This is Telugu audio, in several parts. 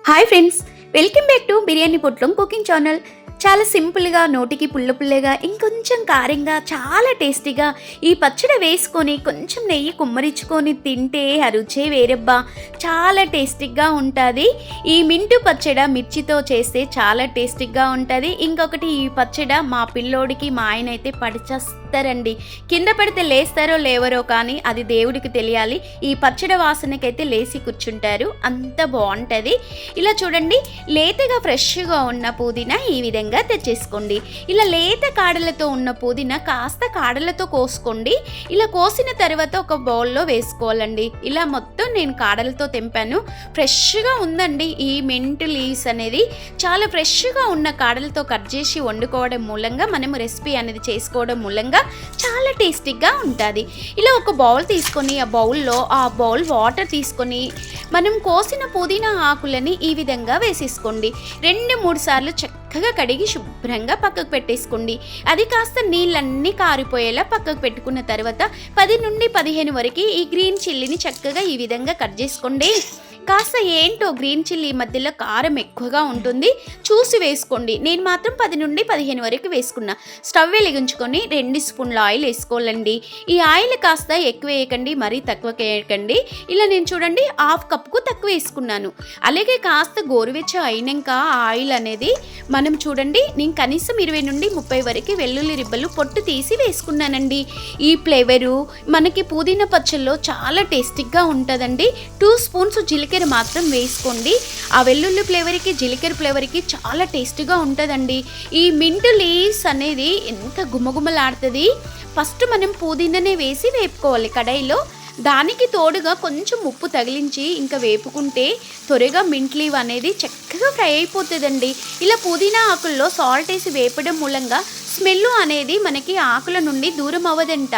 Hi friends, welcome back to biryani పొట్లం కుకింగ్ ఛానల్. చాలా సింపుల్గా, నోటికి పుల్ల పుల్లగా, ఇంకొంచెం కారంగా, చాలా టేస్టీగా ఈ పచ్చడి వేసుకొని కొంచెం నెయ్యి కుమ్మరించుకొని తింటే ఆ రుచే వేరబ్బా, చాలా టేస్టీగా ఉంటుంది. ఈ మింటు పచ్చడి మిర్చితో చేస్తే చాలా టేస్టీగా ఉంటుంది. ఇంకొకటి, ఈ పచ్చడి మా పిల్లోడికి మా ఆయన అయితే పడిచేస్తారండి. కింద పడితే లేస్తారో లేవరో కానీ అది దేవుడికి తెలియాలి. ఈ పచ్చడి వాసనకైతే లేచి కూర్చుంటారు, అంత బాగుంటుంది. ఇలా చూడండి, లేతగా ఫ్రెష్గా ఉన్న పుదీనా ఈ విధంగా తెచ్చేసుకోండి. ఇలా లేత కాడలతో ఉన్న పుదీనా కాస్త కాడలతో కోసుకోండి. ఇలా కోసిన తర్వాత ఒక బౌల్లో వేసుకోవాలండి. ఇలా మొత్తం నేను కాడలతో తెంపాను. ఫ్రెష్గా ఉందండి. ఈ మింట్ లీవ్స్ అనేది చాలా ఫ్రెష్గా ఉన్న కాడలతో కట్ చేసి వండుకోవడం మూలంగా మనము రెసిపీ అనేది చేసుకోవడం మూలంగా చాలా టేస్టీగా ఉంటుంది. ఇలా ఒక బౌల్ తీసుకొని ఆ బౌల్ వాటర్ తీసుకొని మనం కోసిన పుదీనా ఆకులని ఈ విధంగా వేసేసుకోండి. 2-3 సార్లు చక్కగా కడిగి శుభ్రంగా పక్కకు పెట్టేసుకోండి. అది కాస్త నీళ్ళన్నీ కారిపోయేలా పక్కకు పెట్టుకున్న తర్వాత 10 నుండి 15 వరకు ఈ గ్రీన్ చిల్లీని చక్కగా ఈ విధంగా కట్ చేసుకోండి. కాస్త ఏంటో గ్రీన్ చిల్లీ మధ్యలో కారం ఎక్కువగా ఉంటుంది, చూసి వేసుకోండి. నేను మాత్రం 10 నుండి 15 వరకు వేసుకున్నా. స్టవ్ వెలిగించుకొని 2 స్పూన్ల ఆయిల్ వేసుకోవాలండి. ఈ ఆయిల్ కాస్త ఎక్కువ వేయకండి, మరీ తక్కువ వేయకండి. ఇలా నేను చూడండి 1/2 కప్పుకు తక్కువ వేసుకున్నాను. అలాగే కాస్త గోరువెచ్చ అయినాక ఆ ఆయిల్ అనేది మనం చూడండి, నేను కనీసం 20 నుండి 30 వరకు వెల్లుల్లి రిబ్బలు పొట్టు తీసి వేసుకున్నానండి. ఈ ఫ్లేవరు మనకి పుదీనా పచ్చళ్ళలో చాలా టేస్టీగా ఉంటుందండి. 2 స్పూన్స్ జీలకర్ర మాత్రం వేసుకోండి. ఆ వెల్లుల్లి ఫ్లేవర్కి, జీలకర్ర ఫ్లేవర్కి చాలా టేస్టీగా ఉంటుందండి. ఈ మింట్ లీవ్స్ అనేది ఎంత గుమగుమలాడుతుంది. ఫస్ట్ మనం పుదీనానే వేసి వేపుకోవాలి కడాయిలో. దానికి తోడుగా కొంచెం ఉప్పు తగిలించి ఇంకా వేపుకుంటే త్వరగా మింట్ లీవ్ అనేది చక్కగా ఫ్రై అయిపోతుందండి. ఇలా పుదీనా ఆకుల్లో సాల్ట్ వేసి వేపడం మూలంగా స్మెల్ అనేది మనకి ఆకుల నుండి దూరం అవ్వదంట.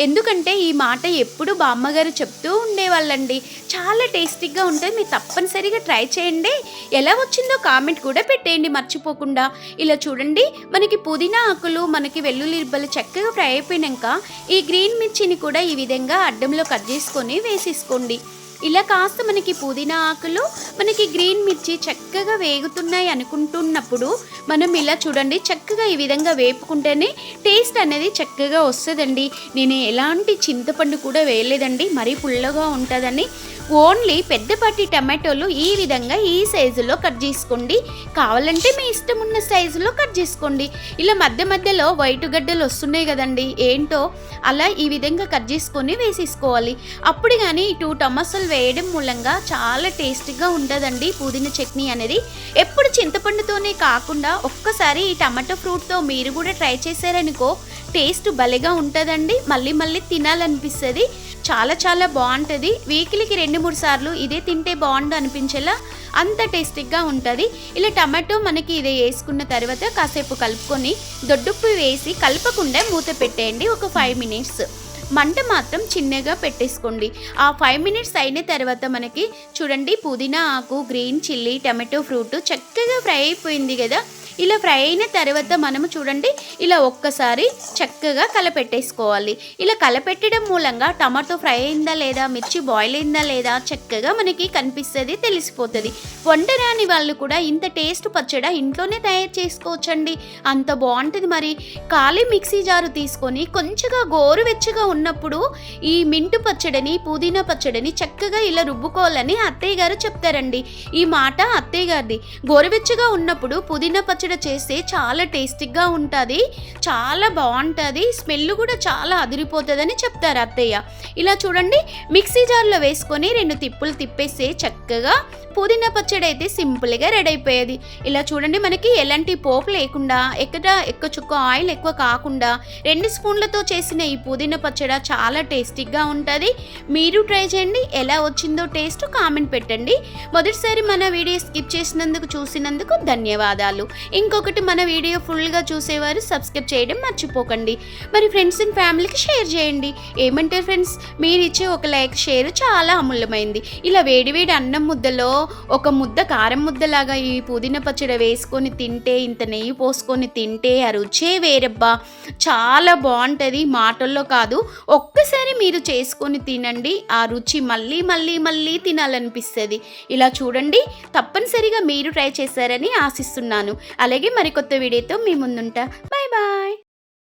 ఎందుకంటే ఈ మాట ఎప్పుడు బామ్మగారు చెప్తూ ఉండేవాళ్ళండి. చాలా టేస్టీగా ఉంటుంది. మీరు తప్పనిసరిగా ట్రై చేయండి. ఎలా వచ్చిందో కామెంట్ కూడా పెట్టేయండి మర్చిపోకుండా. ఇలా చూడండి, మనకి పుదీనా ఆకులు, మనకి వెల్లుల్లి రిబ్బలు చక్కగా ఫ్రై అయిపోయాక ఈ గ్రీన్ మిర్చిని కూడా ఈ విధంగా అడ్డంలో కట్ చేసుకొని వేసేసుకోండి. ఇలా కాస్త మనకి పుదీనా ఆకులు, మనకి గ్రీన్ మిర్చి చక్కగా వేగుతున్నాయి అనుకుంటున్నప్పుడు మనం ఇలా చూడండి చక్కగా ఈ విధంగా వేపుకుంటేనే టేస్ట్ అనేది చక్కగా వస్తుందండి. నేను ఎలాంటి చింతపండు కూడా వేయలేదండి, మరీ పుల్లగా ఉంటుందని. ఓన్లీ పెద్దపాటి టమాటోలు ఈ విధంగా ఈ సైజులో కట్ చేసుకోండి. కావాలంటే మీ ఇష్టం ఉన్న సైజులో కట్ చేసుకోండి. ఇలా మధ్య మధ్యలో వైట్ గడ్డలు వస్తున్నాయి కదండి, ఏంటో అలా ఈ విధంగా కట్ చేసుకొని వేసేసుకోవాలి. అప్పుడు కానీ 2 టమాటాలు వేయడం మూలంగా చాలా టేస్టీగా ఉంటుందండి పుదీనా చట్నీ అనేది. ఎప్పుడు చింతపండుతోనే కాకుండా ఒక్కసారి ఈ టమాటో ఫ్రూట్తో మీరు కూడా ట్రై చేశారనుకో, టేస్ట్ భలేగా ఉంటుందండి. మళ్ళీ మళ్ళీ తినాలనిపిస్తుంది. చాలా చాలా బాగుంటుంది. వీక్లీకి 2-3 సార్లు ఇదే తింటే బాగుండు అనిపించేలా అంత టేస్టీగా ఉంటుంది. ఇలా టమాటో మనకి ఇదే వేసుకున్న తర్వాత కాసేపు కలుపుకొని దొడ్డుప్పు వేసి కలపకుండా మూత పెట్టేయండి ఒక 5 మినిట్స్. మంట మాత్రం చిన్నగా పెట్టేసుకోండి. ఆ 5 మినిట్స్ అయిన తర్వాత మనకి చూడండి పుదీనా ఆకు, గ్రీన్ చిల్లీ, టమాటో ఫ్రూట్ చక్కగా ఫ్రై అయిపోయింది కదా. ఇలా ఫ్రై అయిన తర్వాత మనము చూడండి ఇలా ఒక్కసారి చక్కగా కలపెట్టేసుకోవాలి. ఇలా కలపెట్టడం మూలంగా టమాటో ఫ్రై అయిందా లేదా, మిర్చి బాయిల్ అయిందా లేదా చక్కగా మనకి కనిపిస్తుంది, తెలిసిపోతుంది. వంట రాని వాళ్ళు కూడా ఇంత టేస్ట్ పచ్చడి ఇంట్లోనే తయారు చేసుకోవచ్చండి, అంత బాగుంటుంది. మరి ఖాళీ మిక్సీ జారు తీసుకొని కొంచెంగా గోరువెచ్చగా ఉన్నప్పుడు ఈ మింటు పచ్చడిని, పుదీనా పచ్చడిని చక్కగా ఇలా రుబ్బుకోవాలని అత్తయ్య గారు చెప్తారండి. ఈ మాట అత్తయ్య గారిది. గోరువెచ్చగా ఉన్నప్పుడు పుదీనా పచ్చడి చేస్తే చాలా టేస్టీగా ఉంటుంది, చాలా బాగుంటుంది, స్మెల్ కూడా చాలా అదిరిపోతుందని చెప్తారు అత్తయ్య. ఇలా చూడండి మిక్సీ జార్లో వేసుకొని 2 తిప్పులు తిప్పేస్తే చక్కగా పుదీనా పచ్చడి అయితే సింపుల్గా రెడీ అయిపోయేది. ఇలా చూడండి మనకి ఎలాంటి పోపు లేకుండా, ఎక్కువ చుక్క ఆయిల్ ఎక్కువ కాకుండా 2 స్పూన్లతో చేసిన ఈ పుదీనా పచ్చడి చాలా టేస్టీగా ఉంటుంది. మీరు ట్రై చేయండి. ఎలా వచ్చిందో టేస్ట్ కామెంట్ పెట్టండి. మొదటిసారి మన వీడియో స్కిప్ చేసినందుకు, చూసినందుకు ధన్యవాదాలు. ఇంకొకటి, మన వీడియో ఫుల్గా చూసేవారు సబ్స్క్రైబ్ చేయడం మర్చిపోకండి. మరి ఫ్రెండ్స్ అండ్ ఫ్యామిలీకి షేర్ చేయండి. ఏమంటారు ఫ్రెండ్స్, మీరు ఇచ్చే ఒక లైక్, షేర్ చాలా అమూల్యమైంది. ఇలా వేడివేడి అన్నం ముద్దలో ఒక ముద్ద కారం ముద్దలాగా ఈ పుదీనా పచ్చడి వేసుకొని తింటే, ఇంత నెయ్యి పోసుకొని తింటే ఆ రుచే వేరబ్బా, చాలా బాగుంటుంది. మాటల్లో కాదు, ఒక్కసారి మీరు చేసుకొని తినండి, ఆ రుచి మళ్ళీ మళ్ళీ మళ్ళీ తినాలనిపిస్తుంది. ఇలా చూడండి తప్పనిసరిగా హ్యాపీగా మీరు ట్రై చేశారని ఆశిస్తున్నాను. అలాగే మరికొత్త వీడియోతో మీ ముందుంటా.